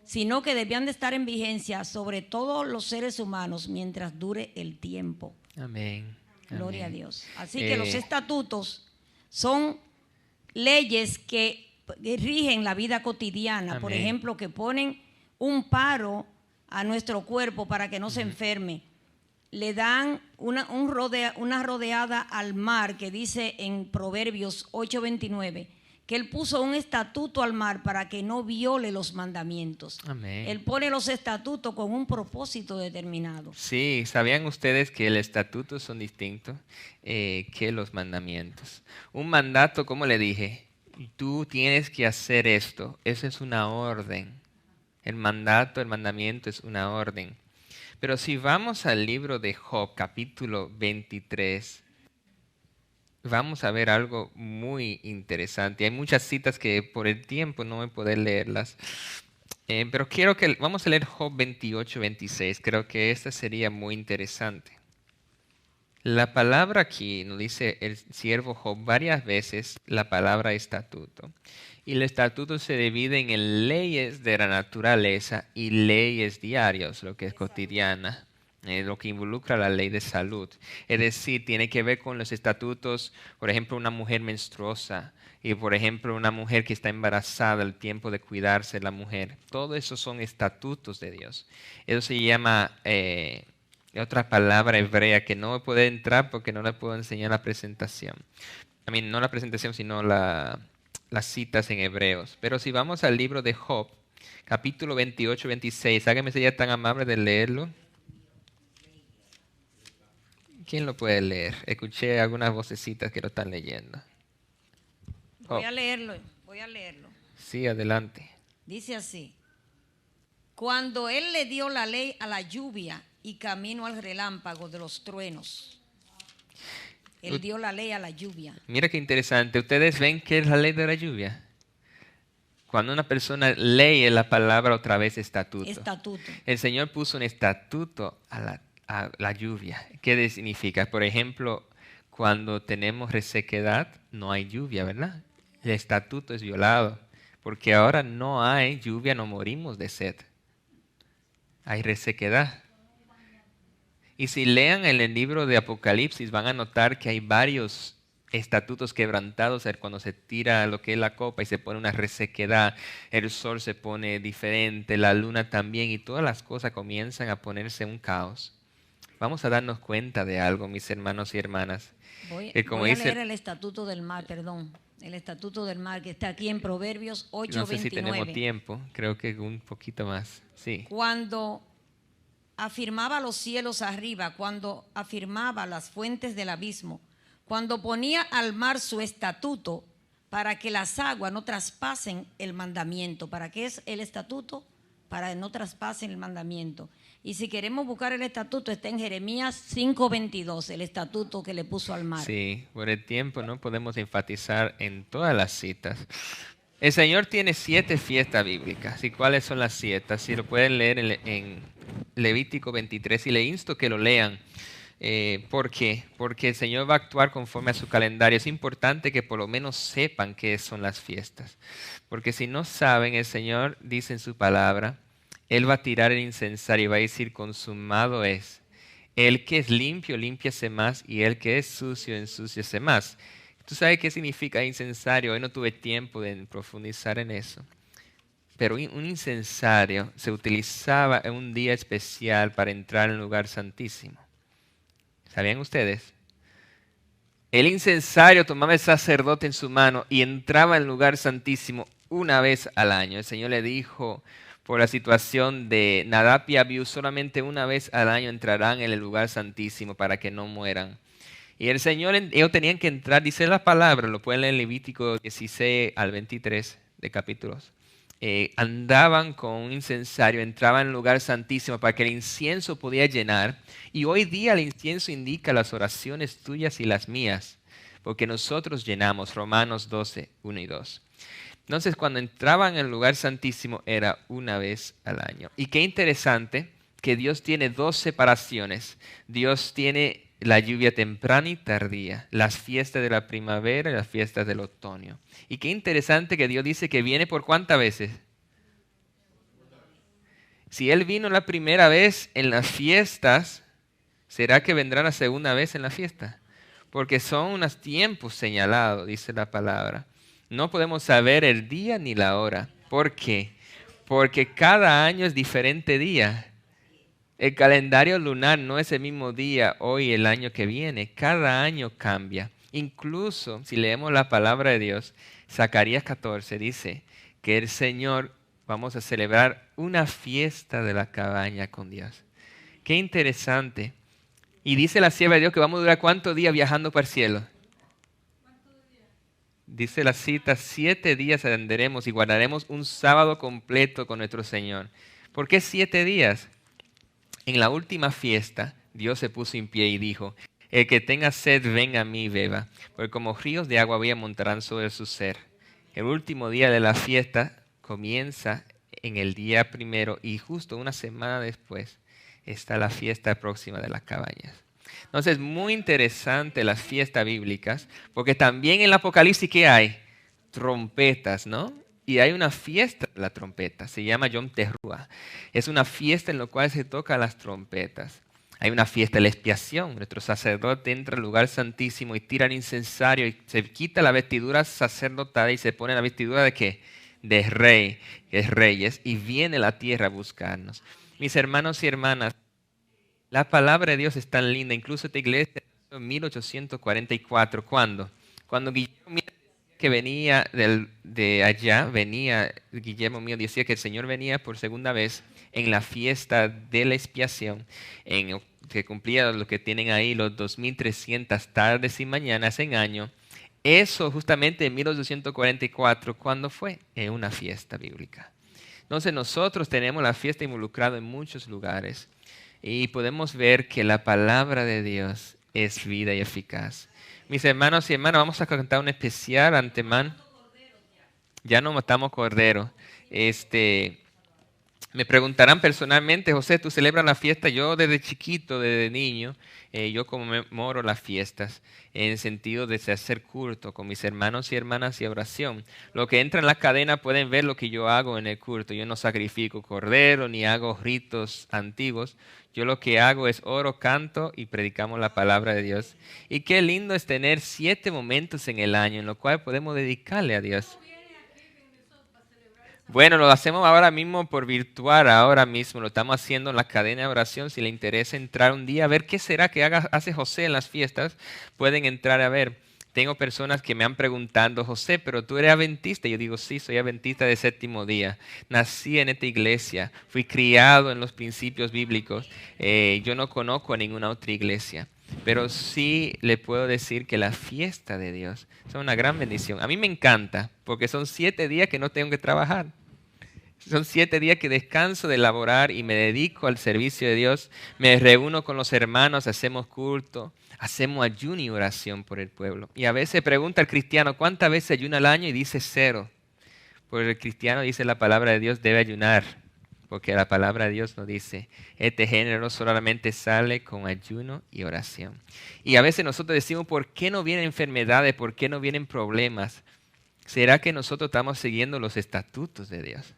sino que debían de estar en vigencia sobre todos los seres humanos mientras dure el tiempo. Amén. Gloria Amén. a Dios. Así que los estatutos son leyes que rigen la vida cotidiana. Amén. Por ejemplo, que ponen un paro a nuestro cuerpo para que no se enferme. Le dan una rodeada al mar, que dice en Proverbios 8:29, que Él puso un estatuto al mar para que no viole los mandamientos. Amén. Él pone los estatutos con un propósito determinado. Sí, ¿sabían ustedes que el estatuto son distintos que los mandamientos? Un mandato, como le dije, tú tienes que hacer esto. Eso es una orden. El mandato, el mandamiento es una orden. Pero si vamos al libro de Job, capítulo 23, vamos a ver algo muy interesante. Hay muchas citas que por el tiempo no voy a poder leerlas. Pero vamos a leer Job 28, 26. Creo que esta sería muy interesante. La palabra aquí nos dice el siervo Job varias veces la palabra estatuto. Y el estatuto se divide en leyes de la naturaleza y leyes diarias, lo que es cotidiana, lo que involucra la ley de salud. Es decir, tiene que ver con los estatutos, por ejemplo, una mujer menstruosa y, por ejemplo, una mujer que está embarazada, el tiempo de cuidarse de la mujer. Todo eso son estatutos de Dios. Eso se llama... otra palabra hebrea que no puede entrar porque no le puedo enseñar la presentación. No la presentación, sino las citas en hebreos. Pero si vamos al libro de Job, capítulo 28, 26, hágame ser tan amable de leerlo. ¿Quién lo puede leer? Escuché algunas vocecitas que lo están leyendo. Voy a leerlo. Sí, adelante. Dice así: cuando Él le dio la ley a la lluvia y camino al relámpago de los truenos. Él dio la ley a la lluvia. Mira qué interesante. ¿Ustedes ven qué es la ley de la lluvia? Cuando una persona lee la palabra otra vez estatuto. Estatuto. El Señor puso un estatuto a la lluvia. ¿Qué significa? Por ejemplo, cuando tenemos resequedad, no hay lluvia, ¿verdad? El estatuto es violado. Porque ahora no hay lluvia, no morimos de sed. Hay resequedad. Y si lean en el libro de Apocalipsis van a notar que hay varios estatutos quebrantados, cuando se tira lo que es la copa y se pone una resequedad, el sol se pone diferente, la luna también, y todas las cosas comienzan a ponerse un caos. Vamos a darnos cuenta de algo, mis hermanos y hermanas. Voy Como a dice, leer el estatuto del mar, perdón. El estatuto del mar que está aquí en Proverbios 8:29. no sé si tenemos tiempo, creo que un poquito más. Sí. Cuando afirmaba los cielos arriba, cuando afirmaba las fuentes del abismo, cuando ponía al mar su estatuto para que las aguas no traspasen el mandamiento. ¿Para qué es el estatuto? Para que no traspasen el mandamiento. Y si queremos buscar el estatuto, está en Jeremías 5:22, el estatuto que le puso al mar. Sí, por el tiempo no podemos enfatizar en todas las citas. El Señor tiene 7 fiestas bíblicas. ¿Y cuáles son las 7? Si lo pueden leer en Levítico 23, y le insto que lo lean. ¿Por qué? Porque el Señor va a actuar conforme a su calendario. Es importante que por lo menos sepan qué son las fiestas. Porque si no saben, el Señor dice en su palabra, Él va a tirar el incensario y va a decir, consumado es. El que es limpio, límpiase más, y el que es sucio, ensúciese más. ¿Tú sabes qué significa incensario? Hoy no tuve tiempo de profundizar en eso. Pero un incensario se utilizaba en un día especial para entrar en el lugar santísimo. ¿Sabían ustedes? El incensario tomaba el sacerdote en su mano y entraba en el lugar santísimo una vez al año. El Señor le dijo, por la situación de Nadab y Abiú, solamente una vez al año entrarán en el lugar santísimo para que no mueran. Y el Señor, ellos tenían que entrar, dice la palabra, lo pueden leer en Levítico 16 al 23 de capítulos. Andaban con un incensario, entraban en el lugar santísimo para que el incienso podía llenar. Y hoy día el incienso indica las oraciones tuyas y las mías, porque nosotros llenamos, Romanos 12, 1 y 2. Entonces, cuando entraban en el lugar santísimo era una vez al año. Y qué interesante que Dios tiene 2 separaciones. Dios tiene la lluvia temprana y tardía, las fiestas de la primavera y las fiestas del otoño. Y qué interesante que Dios dice que viene por ¿cuántas veces? Si Él vino la primera vez en las fiestas, ¿será que vendrá la segunda vez en la fiesta? Porque son unos tiempos señalados, dice la palabra. No podemos saber el día ni la hora. ¿Por qué? Porque cada año es diferente día. El calendario lunar no es el mismo día hoy el año que viene. Cada año cambia. Incluso si leemos la palabra de Dios, Zacarías 14 dice que el Señor, vamos a celebrar una fiesta de la cabaña con Dios. Qué interesante. Y dice la sierva de Dios que vamos a durar ¿cuántos días viajando para el cielo? Dice la cita, 7 días andaremos y guardaremos un sábado completo con nuestro Señor. ¿Por qué 7 días? En la última fiesta, Dios se puso en pie y dijo, el que tenga sed, venga a mí y beba, porque como ríos de agua vida montarán sobre su ser. El último día de la fiesta comienza en el día primero y justo una semana después está la fiesta próxima de las cabañas. Entonces, muy interesante las fiestas bíblicas, porque también en el Apocalipsis, ¿qué hay? Trompetas, ¿no? Y hay una fiesta de la trompeta, se llama Yom Teruah. Es una fiesta en la cual se tocan las trompetas. Hay una fiesta de la expiación. Nuestro sacerdote entra al lugar santísimo y tira el incensario y se quita la vestidura sacerdotal y se pone la vestidura ¿de qué? De rey, que es reyes, y viene a la tierra a buscarnos. Mis hermanos y hermanas, la palabra de Dios es tan linda. Incluso esta iglesia en 1844, ¿cuándo? Cuando Guillermo que venía de allá, Guillermo mío decía que el Señor venía por segunda vez en la fiesta de la expiación, que cumplía lo que tienen ahí, los 2300 tardes y mañanas en año. Eso justamente en 1844, ¿cuándo fue? En una fiesta bíblica. Entonces nosotros tenemos la fiesta involucrada en muchos lugares y podemos ver que la palabra de Dios es vida y eficaz. Mis hermanos y hermanas, vamos a cantar un especial antemano. Ya no matamos cordero. Me preguntarán personalmente, José, ¿tú celebras la fiesta? Yo desde chiquito, desde niño, yo conmemoro las fiestas en el sentido de hacer culto con mis hermanos y hermanas y oración. Los que entran en la cadena pueden ver lo que yo hago en el culto. Yo no sacrifico cordero ni hago ritos antiguos. Yo lo que hago es oro, canto y predicamos la palabra de Dios. Y qué lindo es tener 7 momentos en el año en los cuales podemos dedicarle a Dios. Bueno, lo hacemos ahora mismo por virtual, ahora mismo lo estamos haciendo en la cadena de oración. Si le interesa entrar un día a ver qué será que hace José en las fiestas, pueden entrar a ver. Tengo personas que me han preguntado, José, pero tú eres adventista. Yo digo, sí, soy adventista de séptimo día. Nací en esta iglesia, fui criado en los principios bíblicos. Yo no conozco a ninguna otra iglesia. Pero sí le puedo decir que la fiesta de Dios es una gran bendición. A mí me encanta porque son 7 días que no tengo que trabajar. Son 7 días que descanso de laborar y me dedico al servicio de Dios. Me reúno con los hermanos, hacemos culto, hacemos ayuno y oración por el pueblo. Y a veces pregunta el cristiano, ¿cuántas veces ayuna al año? Y dice 0. Porque el cristiano dice la palabra de Dios debe ayunar. Porque la palabra de Dios nos dice, este género solamente sale con ayuno y oración. Y a veces nosotros decimos, ¿por qué no vienen enfermedades? ¿Por qué no vienen problemas? ¿Será que nosotros estamos siguiendo los estatutos de Dios?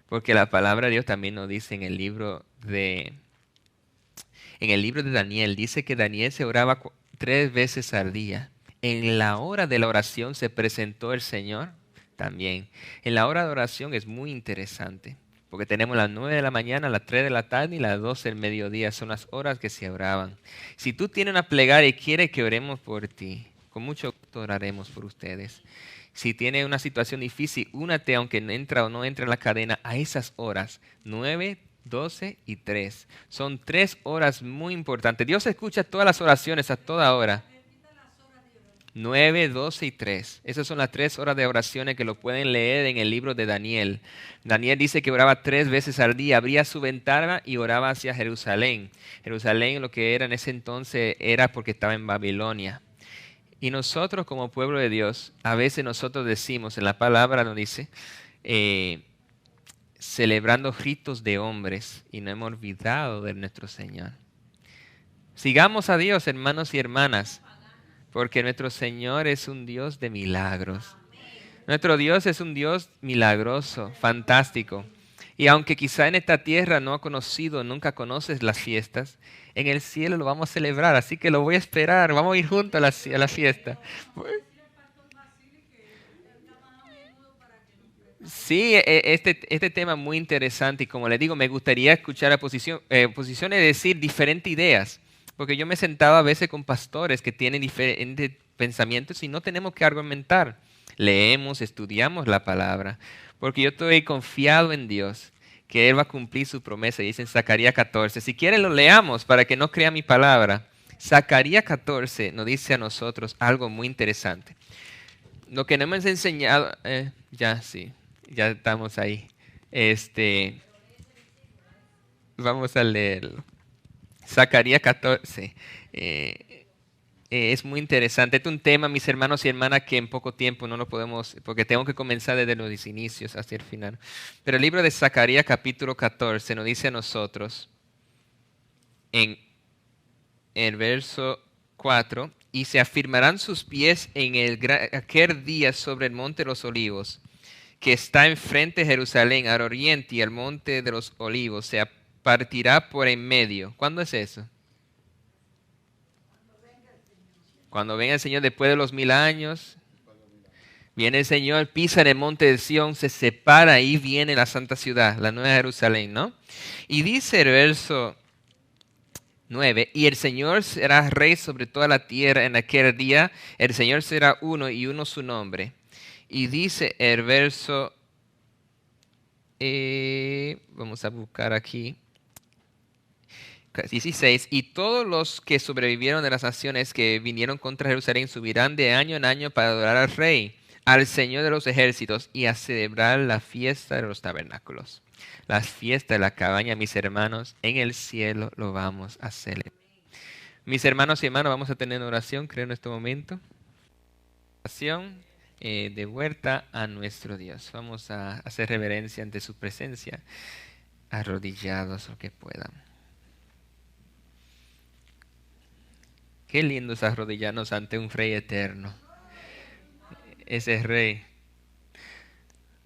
Porque la palabra de Dios también nos dice en el libro de Daniel, dice que Daniel se oraba 3 veces al día. En la hora de la oración se presentó el Señor también. En la hora de oración es muy interesante, porque tenemos las 9 de la mañana, las 3 de la tarde y las 12 del mediodía. Son las horas que se oraban. Si tú tienes una plegaria y quieres que oremos por ti, con mucho gusto oraremos por ustedes. Si tiene una situación difícil, únate aunque entra o no entra en la cadena a esas horas, 9, 12 y 3. Son 3 horas muy importantes. Dios escucha todas las oraciones a toda hora. 9, 12 y 3. Esas son las 3 horas de oraciones que lo pueden leer en el libro de Daniel. Daniel dice que oraba 3 veces al día, abría su ventana y oraba hacia Jerusalén. Jerusalén lo que era en ese entonces era porque estaba en Babilonia. Y nosotros como pueblo de Dios, a veces nosotros decimos, en la palabra nos dice, celebrando ritos de hombres y no hemos olvidado de nuestro Señor. Sigamos a Dios, hermanos y hermanas, porque nuestro Señor es un Dios de milagros. Nuestro Dios es un Dios milagroso, fantástico. Y aunque quizá en esta tierra no ha conocido, nunca conoces las fiestas, en el cielo lo vamos a celebrar, así que lo voy a esperar, vamos a ir juntos a la fiesta. Sí, este tema es muy interesante y como les digo, me gustaría escuchar posiciones, decir diferentes ideas, porque yo me he sentado a veces con pastores que tienen diferentes pensamientos y no tenemos que argumentar. Leemos, estudiamos la palabra, porque yo estoy confiado en Dios, que Él va a cumplir su promesa. Dice en Zacarías 14, si quieren lo leamos para que no crea mi palabra. Zacarías 14 nos dice a nosotros algo muy interesante. Lo que no hemos enseñado, ya estamos ahí. Vamos a leerlo. Zacarías 14. Es muy interesante. Este es un tema, mis hermanos y hermanas, que en poco tiempo no lo podemos, porque tengo que comenzar desde los inicios hasta el final. Pero el libro de Zacarías capítulo 14 nos dice a nosotros en el verso 4, y se afirmarán sus pies en aquel día sobre el monte de los olivos, que está enfrente de Jerusalén, al oriente, y el monte de los olivos se partirá por en medio. ¿Cuándo es eso? Cuando venga el Señor después de los 1000 años, viene el Señor, pisa en el monte de Sión, se separa y viene la santa ciudad, la nueva Jerusalén, ¿no? Y dice el verso 9, y el Señor será rey sobre toda la tierra en aquel día, el Señor será uno y uno su nombre. Y dice el verso, vamos a buscar aquí, 16, y todos los que sobrevivieron de las naciones que vinieron contra Jerusalén subirán de año en año para adorar al Rey, al Señor de los ejércitos, y a celebrar la fiesta de los tabernáculos. La fiesta de la cabaña, mis hermanos, en el cielo lo vamos a celebrar. Mis hermanos y hermanas, vamos a tener una oración, creo, en este momento. Oración de vuelta a nuestro Dios. Vamos a hacer reverencia ante su presencia. arrodillados lo que puedan. Qué lindo es arrodillarnos ante un Rey eterno. Ese Rey.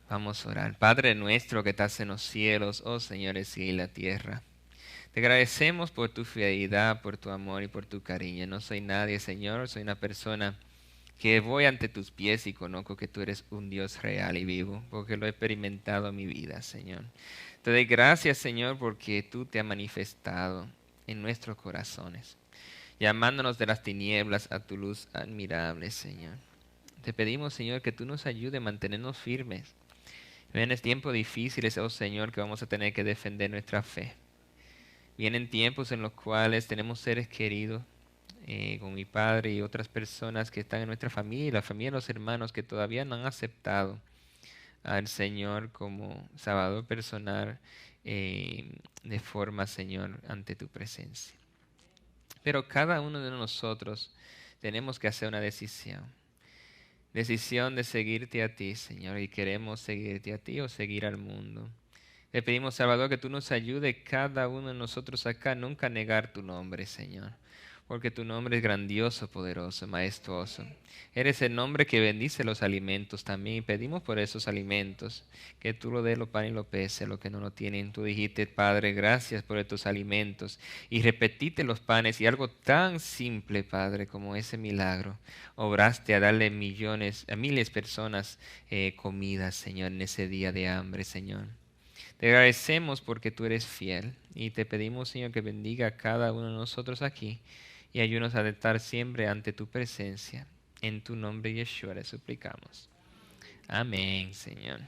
Vamos a orar. Padre nuestro que estás en los cielos, oh Señor, y la tierra. Te agradecemos por tu fidelidad, por tu amor y por tu cariño. No soy nadie, Señor, soy una persona que voy ante tus pies y conozco que tú eres un Dios real y vivo, porque lo he experimentado en mi vida, Señor. Te doy gracias, Señor, porque tú te has manifestado en nuestros corazones, llamándonos de las tinieblas a tu luz admirable, Señor. Te pedimos, Señor, que tú nos ayudes a mantenernos firmes. Vienen tiempos difíciles, oh Señor, que vamos a tener que defender nuestra fe. Vienen tiempos en los cuales tenemos seres queridos, con mi padre y otras personas que están en nuestra familia, la familia de los hermanos que todavía no han aceptado al Señor como Salvador personal, de forma, Señor, ante tu presencia. Pero cada uno de nosotros tenemos que hacer una decisión de seguirte a ti, Señor, y queremos seguirte a ti o seguir al mundo. Te pedimos, Salvador, que tú nos ayudes, cada uno de nosotros acá, nunca a negar tu nombre, Señor, porque tu nombre es grandioso, poderoso, majestuoso. Eres el nombre que bendice los alimentos también, y pedimos por esos alimentos, que tú lo des los panes y los peces, los que no lo tienen. Tú dijiste, Padre, gracias por estos alimentos, y repetiste los panes, y algo tan simple, Padre, como ese milagro, obraste a darle a miles de personas comida, Señor, en ese día de hambre, Señor. Te agradecemos porque tú eres fiel, y te pedimos, Señor, que bendiga a cada uno de nosotros aquí, y ayúdanos a estar siempre ante tu presencia. En tu nombre, Yeshua, le suplicamos. Amén, Señor.